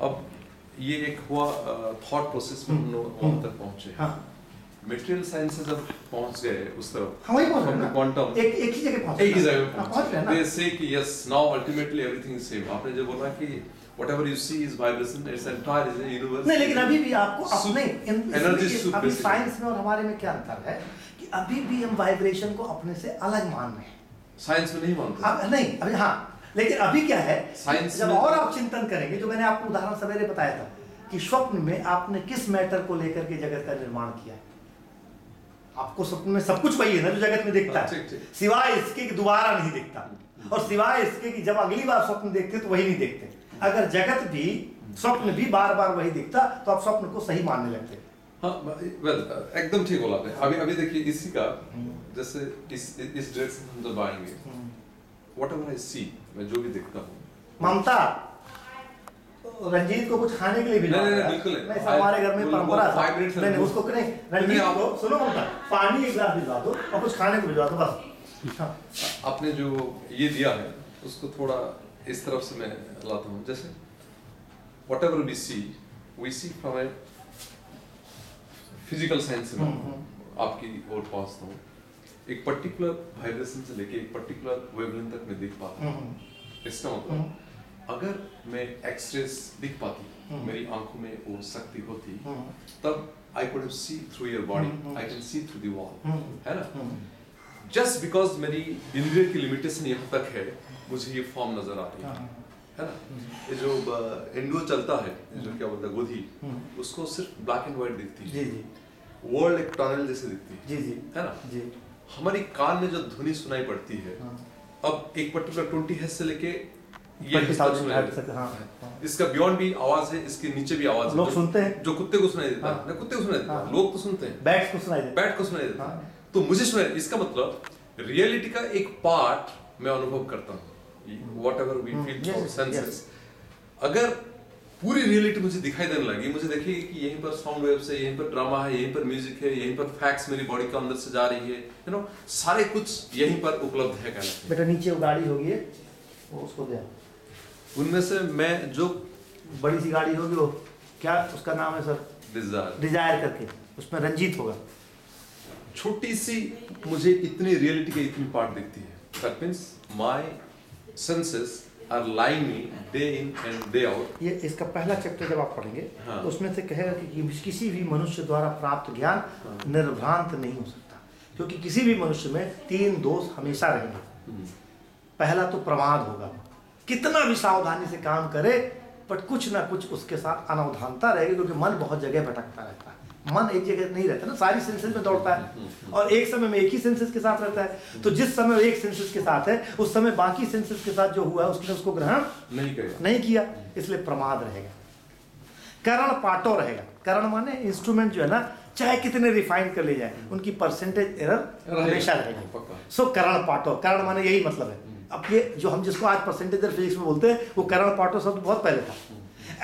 अब ये एक हुआ थॉट प्रोसेस में हम लोग वहाँ तक पहुँचे। हाँ। मटेरियल साइंस से जब पहुँच गए उस तरफ, हाँ, वही पहुँच रहे हैं ना। क्वांटम एक ही जगह पहुँच एक ही जगह पहुँच रहे हैं ना। They say कि yes, now ultimately everything is same। आपने जो बोला कि whatever you see is vibration, it's entire is a universe। नहीं, लेकिन अभी भी आपको अपने एनर्जी अभी साइंस में और हमारे में क्या अंतर है कि अभी भी हम वाइब्रेशन को अपने से अलग मान रहे हैं। साइंस में नहीं मानते। अब नहीं, अभी हाँ, लेकिन अभी क्या है, साइंस जब और आप चिंतन करेंगे, जो मैंने आपको उदाहरण सवेरे बताया था कि स्वप्न में आपने किस मैटर को लेकर के जगत का निर्माण किया है। आपको स्वप्न में सब कुछ वही है ना जो जगत में दिखता है, सिवाय इसके कि दोबारा नहीं दिखता, और सिवाय इसके कि जब अगली बार स्वप्न देखते तो वही नहीं देखते। अगर जगत भी, स्वप्न भी बार बार वही दिखता तो आप स्वप्न को सही मानने लगते। हाँ, एकदम ठीक बोला आपने। अभी देखिए इसी का, जैसे इस डायरेक्शन हम जब आएंगे, व्हाटएवर आई सी, मैं जो भी देखता हूँ, ममता रंजीत को कुछ खाने के लिए भी नहीं, बिल्कुल नहीं, हमारे घर में परंपरा है। नहीं, उसको नहीं, रंजीत को सुनो, ममता पानी एक गिलास भिजवा दो और कुछ खाने को भिजवा दो बस। आपने जो ये दिया है उसको थोड़ा इस तरफ से मैं लाता हूँ। जैसे whatever we see from a physical science में आपकी ओर पहुँचता हूँ, एक पर्टिकुलर वाइब्रेशन से लेके एक पर्टिकुलर वेवलेंथ तक मैं देख पाता हूँ। इसका मतलब अगर मैं एक्सरेस दिख पाती, मेरी आंखों में वो शक्ति होती, तब I could have see through your body, I can see through the wall, है ना? Just because मेरी इंद्रिय की लिमिटेशन यहाँ तक है, मुझे ये फॉर्म नजर आ रही है ना? ये जो इंडो चलता है, जो क्या बोलता है गोधी, उसको सिर्फ ब्लैक एंड व्हाइट दिखती है। वर्ल्ड एक टनल जैसे दिखती है, है ना? हमारी कान में जो ध्वनि सुनाई पड़ती है, अब एक पर्टिकुलर 20 हर्ट्ज से लेके ये इसका बियॉन्ड भी आवाज है, इसके नीचे भी आवाज है। लोग सुनते हैं, जो कुत्ते को सुनाई देता है, कुत्ते को सुनाई देता है, लोग तो सुनते हैं, बैट को सुनाई देता है, तो मुझे सुनाई। इसका मतलब रियलिटी का एक पार्ट मैं अनुभव करता हूँ, whatever we feel through senses. अगर पूरी रियलिटी मुझे दिखाई देने लगी, मुझे देखिए कि यहीं पर साउंड वेव्स है, यहीं पर ड्रामा है, यहीं पर म्यूजिक है, यहीं पर फैक्ट्स मेरी बॉडी के अंदर से जा रही है, यू नो, सारे कुछ यहीं पर उपलब्ध है। कहना बेटा नीचे वो गाड़ी होगी, वो उसको दे। उनमें से मैं जो बड़ी सी गाड़ी होगी, वो क्या उसका नाम है सर? डिजायर करके, उसमें रंजीत होगा। छोटी सी मुझे इतनी रियलिटी के इतनी पार्ट दिखती है। That means my senses are lying me day in and day out. ये इसका पहला चैप्टर जब आप पढ़ेंगे, तो उसमें से कहेगा कि किसी भी मनुष्य द्वारा प्राप्त ज्ञान निर्भ्रांत नहीं हो सकता, क्योंकि किसी भी मनुष्य में 3 दोष हमेशा रहेंगे। पहला तो प्रमाद होगा, कितना भी सावधानी से काम करे बट कुछ ना कुछ उसके साथ अनवधानता रहेगी, क्योंकि मन बहुत जगह भटकता रहता है। मन एक जगह नहीं रहता ना, सारी सेंसेस में दौड़ता है, और एक समय में एक ही सेंसेस के साथ रहता है। तो जिस समय एक सेंसेस के साथ है, उस समय बाकी सेंसेस के साथ जो हुआ है उसने उसको ग्रहण नहीं किया, इसलिए प्रमाद रहेगा। करण पाटो रहेगा। करण माने इंस्ट्रूमेंट जो है ना, चाहे कितने रिफाइन कर ले जाए, उनकी परसेंटेज एरर हमेशा रहेगी। सो करण पाटो, करण माने यही मतलब है। अब ये जो हम जिसको आज परसेंटेज फिजिक्स में बोलते हैं, वो करण पाटो शब्द बहुत पहले था।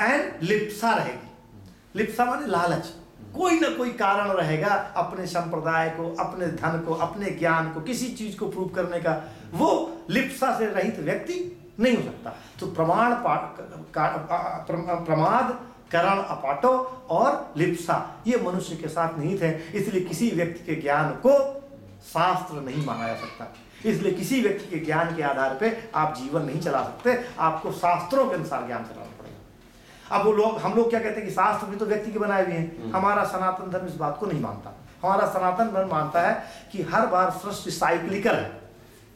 एंड लिप्सा रहेगी। लिप्सा माने लालच, कोई ना कोई कारण रहेगा अपने संप्रदाय को, अपने धन को, अपने ज्ञान को, किसी चीज को प्रूव करने का। वो लिप्सा से रहित व्यक्ति नहीं हो सकता। तो प्रमाद, करण अपाटो और लिप्सा, ये मनुष्य के साथ निहित है। इसलिए किसी व्यक्ति के ज्ञान को शास्त्र नहीं माना जा सकता। इसलिए किसी व्यक्ति के ज्ञान के आधार पे आप जीवन नहीं चला सकते, आपको शास्त्रों के अनुसार ज्ञान चलाना पड़ेगा। अब वो लोग, हम लोग क्या कहते हैं कि शास्त्र भी तो व्यक्ति के बनाए हुए हैं। हमारा सनातन धर्म इस बात को नहीं मानता। हमारा सनातन धर्म मानता है कि हर बार सृष्टि साइक्लिकल है,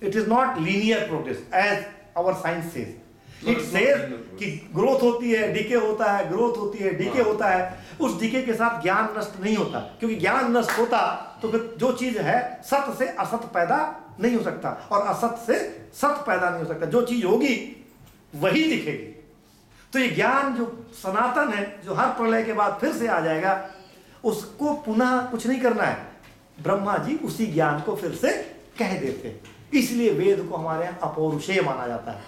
it is not linear progress as our science says. It says कि ग्रोथ होती है, डीके होता है, ग्रोथ होती है, डीके होता है। उस डीके के साथ ज्ञान नष्ट नहीं होता, क्योंकि ज्ञान नष्ट होता तो फिर जो चीज है सत्य से असत पैदा नहीं हो सकता, और असत से सत्य पैदा नहीं हो सकता। जो चीज होगी वही दिखेगी। तो ये ज्ञान जो सनातन है, जो हर प्रलय के बाद फिर से आ जाएगा, उसको पुनः कुछ नहीं करना है। ब्रह्मा जी उसी ज्ञान को फिर से कह देते हैं। इसलिए वेद को हमारे यहाँ अपौरुषेय माना जाता है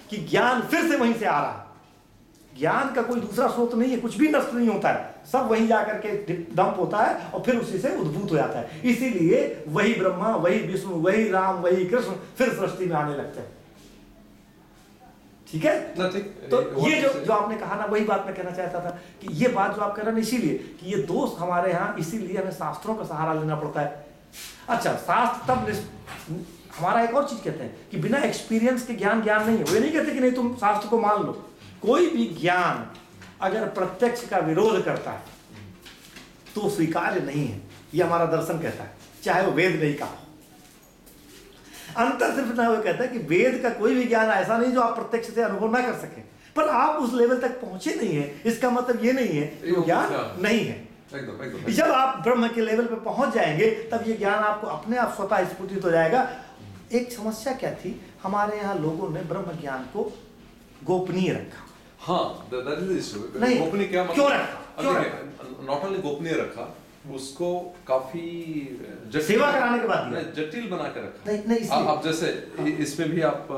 कि ज्ञान फिर से वहीं से आ रहा है। ज्ञान का कोई दूसरा स्रोत नहीं है, कुछ भी नष्ट नहीं होता है, सब वहीं जाकर के डंप होता है और फिर उसी से उद्भूत हो जाता है। इसीलिए वही ब्रह्मा, वही विष्णु, वही राम, वही कृष्ण फिर सृष्टि में आने लगते हैं। ठीक है। ना ठीक। तो ये जो आपने कहा ना, वही बात मैं कहना चाहता था कि ये बात जो आप कह रहे हैं इसीलिए कि ये दोष हमारे यहाँ, इसीलिए हमें शास्त्रों का सहारा लेना पड़ता है। अच्छा, शास्त्र तब हमारा एक और चीज कहते हैं कि बिना एक्सपीरियंस के ज्ञान ज्ञान नहीं है। वो ये नहीं कहते कि नहीं तुम शास्त्र को मान लो, कोई भी ज्ञान अगर प्रत्यक्ष का विरोध करता है तो स्वीकार्य नहीं है, ये हमारा दर्शन कहता है, चाहे वो वेद नहीं कहा। अंतर सिर्फ ना वो कहता है कि वेद का कोई भी ज्ञान ऐसा नहीं जो आप प्रत्यक्ष से अनुभव ना कर सके, पर आप उस लेवल तक पहुंचे नहीं है, इसका मतलब ये नहीं है कि वो ज्ञान नहीं है। एकदम। जब आप ब्रह्म के लेवल पे पहुंच जाएंगे तब ये ज्ञान आपको अपने आप स्वतः स्फुटित हो जाएगा। एक समस्या क्या थी, हमारे यहाँ लोगों ने ब्रह्म ज्ञान को गोपनीय रखा। हाँ, that is the issue। नहीं, गोपनीय क्या मतलब? क्यों रखा? नॉट ओनली गोपनीय रखा, उसको काफी सेवा कराने के बाद जटिल बना कर रखा। नहीं इसलिए आप जैसे इसमें भी आप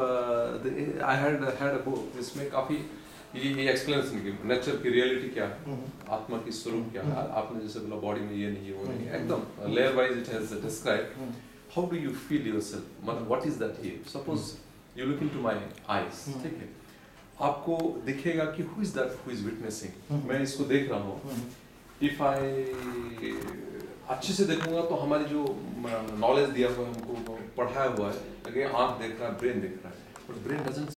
आई हैड अ बुक, इसमें काफी ये एक्सप्लेनेशन की नेचर की रियलिटी क्या है, आत्मा की स्वरूप क्या है। आपने जैसे बोला बॉडी में ये नहीं है वो नहीं है, एकदम layer wise it has describe how do you feel yourself, मतलब what is that here. Suppose you look into my eyes, ठीक है, आपको दिखेगा कि who is that who is witnessing. मैं इसको देख रहा हूँ, इफ आई अच्छे से देखूंगा तो हमारी जो नॉलेज दिया हुआ है, हमको पढ़ाया हुआ है, आंख देख रहा है, ब्रेन देख रहा है, बट ब्रेन डजंट